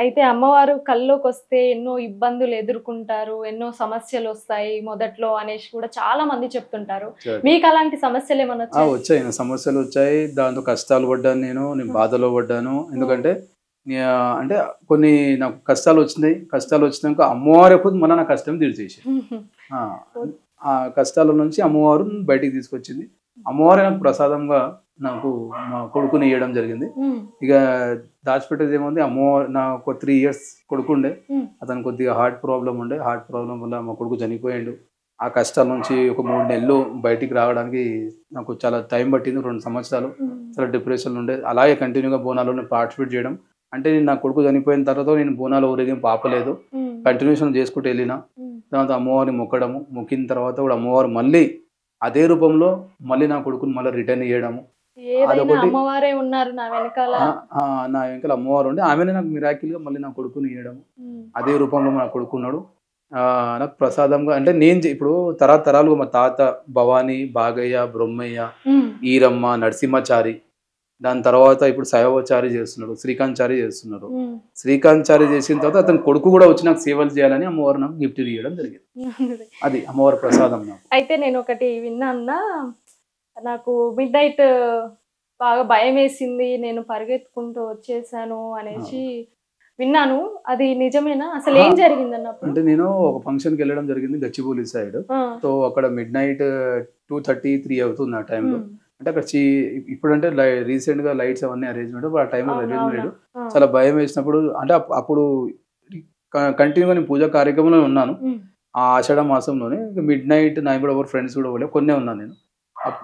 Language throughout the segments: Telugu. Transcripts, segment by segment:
అయితే అమ్మవారు కల్లోకొస్తే ఎన్నో ఇబ్బందులు ఎదుర్కొంటారు. ఎన్నో సమస్యలొస్తాయి మొదట్లో అనేసి కూడా చాలా మంది చెప్తుంటారు. సరే. మీకలాంటి సమస్యలేమన్నా వచ్చాయా? వచ్చాయి. సమస్యలొచ్చాయి. దాంతో కష్టాలు పడ్డాను నేను. నేను హ్మ్. బాధలో పడ్డాను. హ్మ్. ఎందుకంటే అంటే కొన్ని నాకు కష్టాలొచ్చినాయి. కష్టాలొచ్చినాక అమ్మవారే ఖుద్ మళ్ళా నా కష్టం తీర్చేసింది. హుహు. ఆ! ఆ కష్టాల నుంచి అమ్మవారు బయటికి తీసుకొచ్చింది. అమ్మవారే నాకు ప్రసాదంగా నాకు మా కొడుకుని ఇయ్యడం జరిగింది. హ్మ్. ఇక దాచిపెట్టేదేముంది అమ్మవారు నాకు 3 ఇయర్స్ కొడుకుండే. హ్మ్. అతనికి కొద్దిగా హార్ట్ ప్రాబ్లమ్ ఉండే. హార్ట్ ప్రాబ్లమ్ వల్ల మా కొడుకు చనిపోయిండు. ఆ కష్టాల నుంచి ఒక 3 నెలలు బయటికి రావడానికి నాకు చాలా టైం పట్టింది. 2 సంవత్సరాలు. హ్మ్. చాలా డిప్రెషన్‌లో ఉండే. అలాగే కంటిన్యూగా బోనాల్లోనే పార్టిసిపేట్ చేయడం. అంటే నేను నా కొడుకు చనిపోయిన తర్వాత నేను బోనాల ఊరేగింపు ఆపలేదు. హ్మ్. కంటిన్యూషన్ చేసుకుంటూ ఎళ్ళిన. హ్మ్. తర్వాత అమ్మవారిని మొక్కడము. మొక్కిన తర్వాత కూడా అమ్మవారు మళ్ళీ అదే రూపంలో మళ్ళీ నా కొడుకుని మళ్ళీ రిటర్న్ ఇయ్యడము. ఏదైనా అదొకటి. అమ్మవారే ఉన్నారు నా వెనకాల. ఆ! ఆ! నా వెనకాల అమ్మవారు ఉండి ఆమెనే నాకు మిరాకిల్‌గా మళ్ళీ నా కొడుకుని ఇయ్యడము. హ్మ్. అదే రూపంలో నా కొడుకున్నాడు. నాకు ప్రసాదంగా అంటే నేను ఇప్పుడు తరతరాలుగా మా తాత భవాని, బాగయ్య, బ్రహ్మయ్య, హ్మ్. ఈరమ్మ, నరసింహచారి, దాని తర్వాత ఇప్పుడు శైవచారి చేస్తున్నాడు. శ్రీకాంత్ చారి చేస్తున్నారు. హ్మ్. శ్రీకాంత్ చారి చేసిన తర్వాత అతని కొడుకు కూడా వచ్చి నాకు సేవలు చేయాలని అమ్మవారు నాకు గిఫ్ట్ ఇయ్యడం జరిగింది. అది అమ్మవారి ప్రసాదం నాకు. అయితే నేనొకటి విన్నాన్నా, నాకు మిడ్‌నైట్ బాగా భయమేసింది. నేను పరిగెత్తుకుంటూ వచ్చేసాను ఆ! అనేసి విన్నాను. అది నిజమేనా? అహా! అసలేం జరిగిందన్నప్పుడు? అంటే నేను ఒక ఫంక్షన్‌కెళ్ళడం జరిగింది గచ్చిబౌలి సైడ్. ఆ! సో, అక్కడ మిడ్‌నైట్ 2:30, 3 అవుతుంది ఆ టైంలో. హ్మ్. అంటే అక్కడ ఇప్పుడంటే రీసెంట్‌గా లైట్స్ అవన్నీ అరేంజ్‌మెంట్. ఆ టైంలో అవును. అరేంజ్‌మెంట్ అవునా? లేదు. ఆ! చాలా భయమేసినప్పుడు అంటే అప్పుడు కంటిన్యూగా నేను పూజా కార్యక్రమంలో ఉన్నాను. హ్మ్. ఆ ఆషాఢ మాసంలోనే మిడ్‌నైట్ నేను కూడా ఎవరు ఫ్రెండ్స్ కూడా పోలే. కొన్నే ఉన్నాను నేను.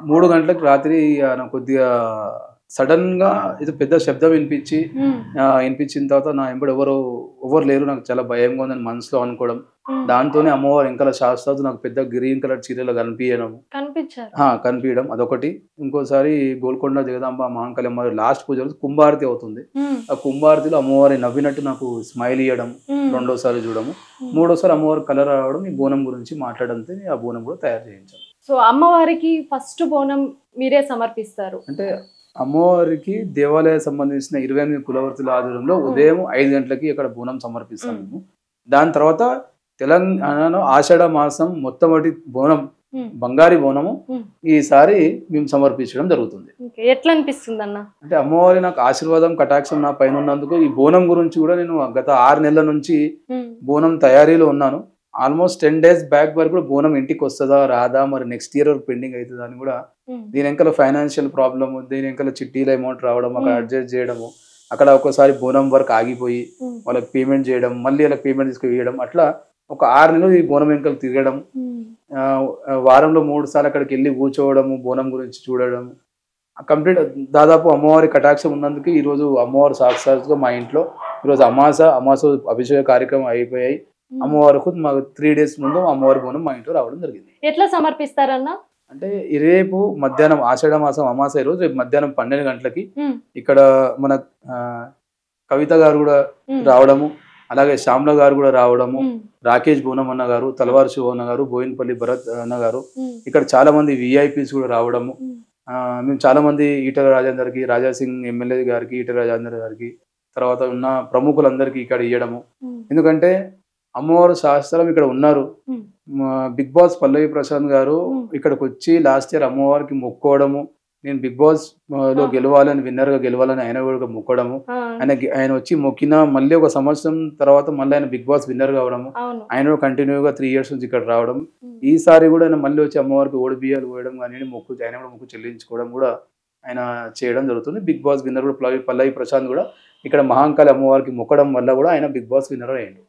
3 గంటలకు రాత్రి నాకు కొద్దిగా సడెన్‌గా ఏదో పెద్ద శబ్దం వినిపించి హ్మ్. వినిపించిన తర్వాత నా వెంబడి ఎవరు లేరు. నాకు చాలా భయంగా ఉందని మనసులో అనుకోవడం. హ్మ్. దాంతోనే అమ్మవారు వెనకాల శాశ్వత నాకు పెద్ద గ్రీన్ కలర్ చీరలో కనిపియడము. కనిపిచ్చారా? కనిపియడం అదొకటి. ఇంకోసారి గోల్కొండ జగదాంబ మహంకాళి అమ్మవారి లాస్ట్ పూజ రోజు కుంభారతి అవుతుంది. హ్మ్. ఆ కుంభారతిలో అమ్మవారి నవ్వినట్టు నాకు స్మైల్ ఇయ్యడం. హ్మ్. రెండోసారి చూడము. హ్మ్. మూడోసారి అమ్మవారి కలర్ రావడం, ఈ బోనం గురించి మాట్లాడడంతో ఆ బోనం కూడా తయారు చేయించాను. సో, అమ్మవారికి ఫస్ట్ బోనం మీరే సమర్పిస్తారు. అంటే అమ్మవారికి దేవాలయానికి సంబంధించిన 28 కులవృత్తుల ఆధ్వర్యంలో హ్మ్. ఉదయం 5 గంటలకి అక్కడ బోనం సమర్పిస్తాం హ్మ్. మేము. దాని తర్వాత తెలంగాణలో ఆషాఢ మాసం మొట్టమొదటి బోనం హ్మ్. బంగారి బోనము హ్మ్. ఈసారి మేము సమర్పించడం జరుగుతుంది. ఓకే. ఎట్లనిపిస్తుందన్న? అంటే అమ్మవారి నాకు ఆశీర్వాదం, కటాక్షం నా పైన ఉన్నందుకు ఈ బోనం గురించి కూడా నేను గత 6 నెలల నుంచి హ్మ్. బోనం తయారీలో ఉన్నాను. ఆల్మోస్ట్ 10 డేస్ బ్యాక్ వరకు కూడా బోనం ఇంటికొస్తదా? రాదా? మరి నెక్స్ట్ ఇయర్ వరకు పెండింగ్ అయితదా? అని కూడా హ్మ్. దీని వెనకాల ఫైనాన్షియల్ ప్రాబ్లమ్, దీని వెనకాల చిట్టీల అమౌంట్ రావడం, అక్కడ హ్మ్. అడ్జస్ట్ చేయడము, అక్కడ ఒక్కోసారి బోనం వర్క్ ఆగిపోయి హ్మ్. వాళ్ళకి పేమెంట్ చేయడం, మళ్ళీ వాళ్ళకి పేమెంట్ తీసుకొని ఇయ్యడం, అట్లా ఒక 6 నెలలు ఈ బోనం వెనకాల తిరగడం. హ్మ్. ఆహ్, వారంలో 3 సార్లు అక్కడికెళ్ళి కూర్చోవడము, బోనం గురించి చూడడం. కంప్లీట్ దాదాపు అమ్మవారి కటాక్షం ఉన్నందుకు ఈరోజు అమ్మవారు సాక్షాత్తుగా మా ఇంట్లో ఈరోజు అమాస అభిషేక కార్యక్రమం అయిపోయాయి. హ్మ్. అమ్మవారికి మాకు 3 డేస్ ముందు అమ్మవారి బోనం మా ఇంట్లో రావడం జరిగింది. ఎట్లా సమర్పిస్తారన్న? అంటే ఈ రేపు మధ్యాహ్నం ఆషాఢ మాసం అమావాస్య రోజు రేపు మధ్యాహ్నం 12 గంటలకి హ్మ్. ఇక్కడ మన ఆహ్, కవిత గారు గూడా హ్మ్. రావడము, అలాగే శ్యామల గారు గూడా రావడము, హ్మ్. రాకేష్ బూనం అన్న గారు, హ్మ్. తలవారు శివ అన్న గారు, బోయినపల్లి భరత్ అన్న గారు, హ్మ్. ఇక్కడ చాలామంది వీఐపీస్ గూడా రావడము. హ్మ్. మేము చాలామంది ఈటెల రాజేందర్‌కి, రాజాసింగ్ ఎమ్మెల్యే గారికి, ఈటెల రాజేందర్ గారికి, తర్వాత ఉన్న ప్రముఖులందరికీ ఇక్కడ ఇయ్యడము. హ్మ్. ఎందుకంటే అమ్మవారు శాస్త్రం ఇక్కడ ఉన్నారు. హ్మ్. బిగ్ బాస్ పల్లవి ప్రశాంత్ గారు హ్మ్. ఇక్కడికొచ్చి లాస్ట్ ఇయర్ అమ్మవారికి మొక్కోవడము. నేను బిగ్ బాస్ లో ఆ! గెలవాలని, విన్నర్‌గా గెలవాలని ఆయన కూడా మొక్కడము. ఆ! ఆయన వచ్చి మొక్కిన మళ్ళీ ఒక సంవత్సరం తర్వాత మళ్ళీ ఆయన బిగ్ బాస్ విన్నర్ కావడము. అవును. ఆయన కూడా కంటిన్యూగా 3 ఇయర్స్ నుంచి ఇక్కడ రావడం. హ్మ్. ఈసారి కూడా ఆయన మళ్ళీ వచ్చి అమ్మవారికి ఓడిబియ్యాలు పోయడం గానియండి, ఆయన కూడా మొక్కు చెల్లించుకోవడం కూడా ఆయన చేయడం జరుగుతుంది. బిగ్ బాస్ విన్నర్ కూడా పల్లవి ప్రశాంత్ కూడా ఇక్కడ మహాంకాళి అమ్మవారికి మొక్కడం వల్ల కూడా ఆయన బిగ్ బాస్ విన్నర్ అయ్యిండు.